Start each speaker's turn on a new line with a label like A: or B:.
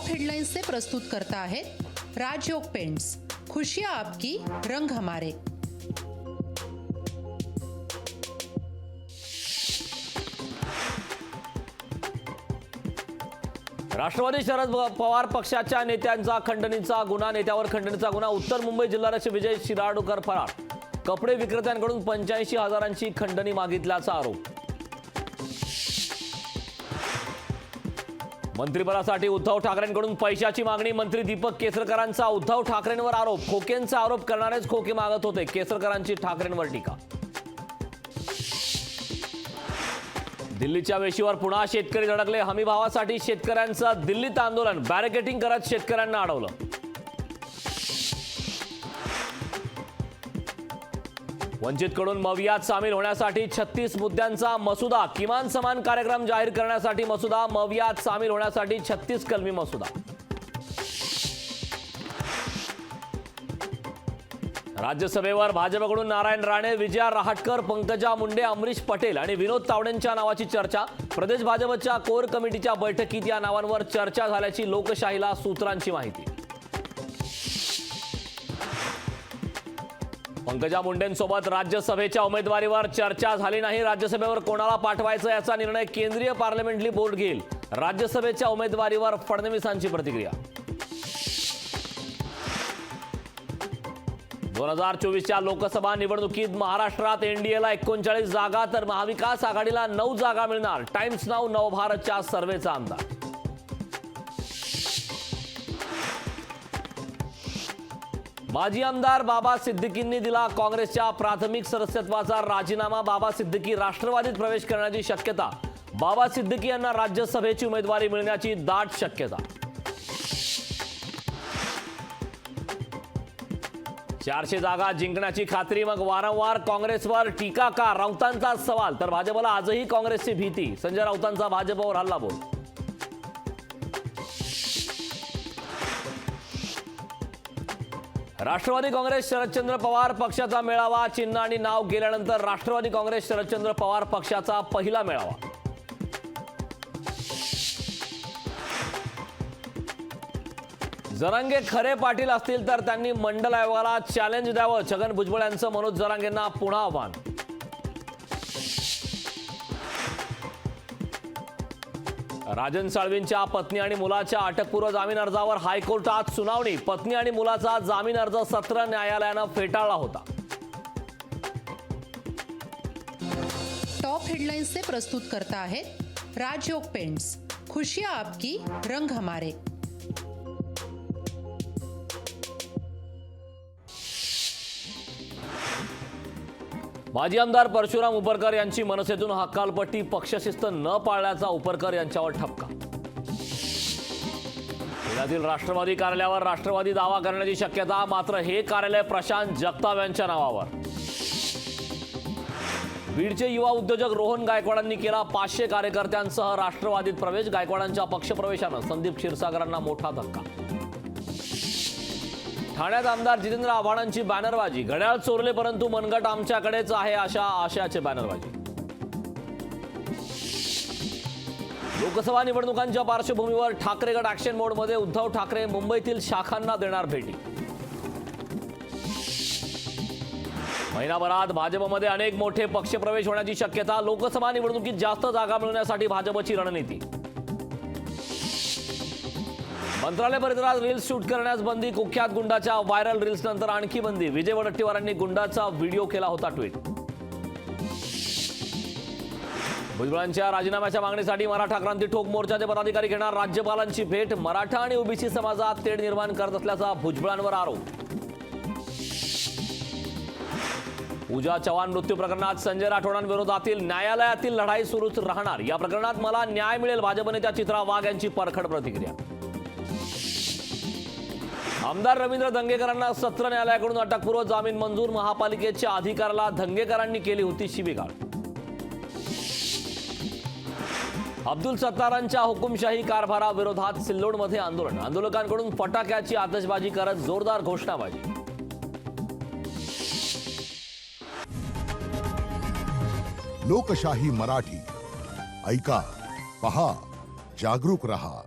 A: Top हेडलाइन्सचे प्रस्तुत करता आहेत राजयोग पेंट्स, खुशियां आपकी, रंग हमारे।
B: राष्ट्रवादी शरद पवार पक्षाच्या नेत्यांचा नेत्यावर खंडणीचा गुन्हा। उत्तर मुंबई जिल्हाध्यक्ष विजय शिराडकर फरार। कपडे विक्रेत्यांकडून 85,000ची खंडणी मागितल्याचा आरोप। मंत्रिपदासाठी उद्धव ठाकरेंकडून पैशाची मागणी। मंत्री दीपक केसरकरांचा उद्धव ठाकरेंवर आरोप। खोकेंचा आरोप करणारेच खोके मागत होते। केसरकरांची ठाकरेंवर टीका। दिल्लीच्या वेशीवर पुन्हा शेतकरी धडकले। हमीभावासाठी शेतकऱ्यांचं दिल्लीत आंदोलन। बॅरिकेडिंग करत शेतकऱ्यांना अडवलं। वंचितकडून मवियात सामील होण्यासाठी 36 मुद्द्यांचा मसुदा। किमान समान कार्यक्रम जाहीर करण्यासाठी मसुदा। मवियात सामील होण्यासाठी 36 कलमी मसुदा। राज्यसभेवर भाजपकडून नारायण राणे, विजया रहाटकर, पंकजा मुंडे, अमरीश पटेल आणि विनोद तावडेंच्या नावाची चर्चा। प्रदेश भाजपच्या कोर कमिटीच्या बैठकीत या नावांवर चर्चा झाल्याची लोकशाहीला सूत्रांची माहिती। पंकजा मुंडेंसोबत राज्यसभेच्या उमेदवारीवर चर्चा झाली नाही। राज्यसभेवर कोणाला पाठवायचं याचा निर्णय केंद्रीय पार्लमेंटरी बोर्ड घेईल। राज्यसभेच्या उमेदवारीवर फडणवीसांची प्रतिक्रिया। 2024च्या लोकसभा निवडणुकीत महाराष्ट्रात एनडीएला 39 जागा तर महाविकास आघाडीला 9 जागा मिळणार। टाइम्स नाऊ नवभारतच्या सर्व्हेचा अंदाज। माजी आमदार बाबा सिद्दीकींनी दिला काँग्रेसच्या प्राथमिक सदस्यत्वाचा राजीनामा। बाबा सिद्दीकी राष्ट्रवादीत प्रवेश करण्याची शक्यता। बाबा सिद्दीकी यांना राज्यसभेची उमेदवारी मिळण्याची दाट शक्यता। 400 जागा जिंकण्याची खात्री, मग वारंवार काँग्रेसवर टीका का? राऊतांचा सवाल। तर भाजपला आजही काँग्रेसची भीती। संजय राऊतांचा भाजपवर हल्लाबोल। राष्ट्रवादी काँग्रेस शरदचंद्र पवार पक्षाचा मेळावा। चिन्ह आणि नाव गेल्यानंतर राष्ट्रवादी काँग्रेस शरदचंद्र पवार पक्षाचा पहिला मेळावा। जरांगे खरे पाटील असतील तर त्यांनी मंडल आयोगाला चॅलेंज द्यावं। छगन भुजबळ यांचं मनोज जरांगेंना पुन्हा आव्हान। राजन साळवींच्या पत्नी आणि मुलाच्या अटकपूर्व जामीन अर्जावर हायकोर्टात सुनावणी। पत्नी आणि मुलाचा जामीन अर्ज सत्र न्यायालयानं फेटाळला होता।
A: टॉप हेडलाइन्सचे प्रस्तुत करता आहेत राजयोग पेंट्स, खुशियां आपकी, रंग हमारे।
B: माजी आमदार परशुराम उपरकर यांची मनसेतून हकालपट्टी। पक्षशिस्त न पाळल्याचा उपरकर यांच्यावर ठपका। पुण्यातील राष्ट्रवादी कार्यालयावर राष्ट्रवादी दावा करण्याची शक्यता, मात्र हे कार्यालय प्रशांत जगताप यांच्या नावावर। बीडचे युवा उद्योजक रोहन गायकवाडांनी केला 500 कार्यकर्त्यांसह राष्ट्रवादीत प्रवेश। गायकवाडांच्या पक्षप्रवेशानं संदीप क्षीरसागरांना मोठा धक्का। ठाण्यात आमदार जितेंद्र आव्हाडांची बॅनरबाजी। घड्याळ चोरले परंतु मनगट आमच्याकडेच आहे अशा आशयाचे बॅनरबाजी। लोकसभा निवडणुकांच्या पार्श्वभूमीवर ठाकरे गट ऍक्शन मोडमध्ये। उद्धव ठाकरे मुंबईतील शाखांना देणार भेटी। महिनाभरात भाजपमध्ये अनेक मोठे पक्षप्रवेश होण्याची शक्यता। लोकसभा निवडणुकीत जास्त जागा मिळवण्यासाठी भाजपची रणनीती। मंत्रालय परिसरात रील्स शूट करण्यास बंदी। कुख्यात गुंडाच्या व्हायरल रील्स नंतर आणखी बंदी। विजय वडेट्टीवारांनी गुंडाचा व्हिडिओ केला होता ट्विट। भुजबळांच्या राजीनाम्याच्या मागणीसाठी मराठा क्रांती ठोक मोर्चाचे पदाधिकारी घेणार राज्यपालांची भेट। मराठा आणि ओबीसी समाजात तेढ निर्माण करत असल्याचा भुजबळांवर आरोप। पूजा चव्हाण मृत्यू प्रकरणात संजय राठोडांविरोधातील न्यायालयातील लढाई सुरूच राहणार। या प्रकरणात मला न्याय मिळेल, भाजप नेत्या चित्रा वाघ यांची परखड प्रतिक्रिया। आमदार रवींद्र धंगेकरांना सत्र न्यायालयाकडून अटकपूर्व जामीन मंजूर। महापालिकेच्या अधिकाऱ्याला धंगेकरांनी केली होती शिवीगाळ। अब्दुल सत्तारांच्या हुकुमशाही कारभाराविरोधात सिल्लोडमध्ये आंदोलन। आंदोलकांकडून फटाक्याची आतषबाजी करत जोरदार घोषणाबाजी।
C: लोकशाही मराठी ऐका, पहा, जागरूक रहा।